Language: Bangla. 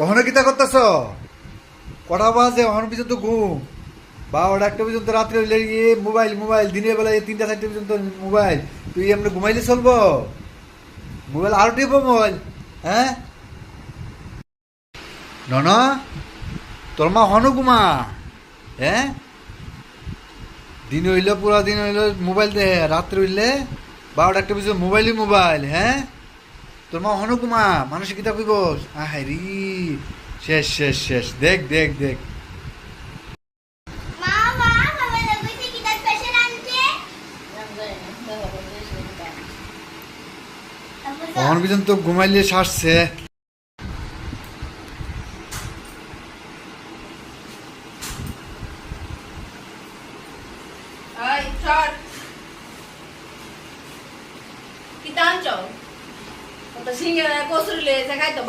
ওখানে কিতা করতেছ? কটা বাজে ওখানে পর্যন্ত ঘুম? 12টা 1টা পর্যন্ত রাত্রে হইলে মোবাইল মোবাইল, দিনের বেলায় 3টা 4টা পর্যন্ত মোবাইল। তুই এমনি ঘুমাইলে চলবো? মোবাইল আরো টিপো মোবাইল, হ্যাঁ? নন, তোর মা হনু ঘুমা, হ্যাঁ? দিন হইলে পুরা দিন হইলে মোবাইল দে, রাত্রে হইলে 12টা 1টা পর্যন্ত মোবাইলই মোবাইল, হ্যাঁ? তোর মা হনু ঘুমা, মানুষ কিতা কইব? আহাই রি, শেষ শেষ শেষ, দেখ দেখ দেখ। মামা মামা কইছে কি তার স্পেশাল আনছে কখন পর্যন্ত ঘুমাইলে সারছে? Ay, short. Kita ancho. Kung ta singa ko surle sa kahit to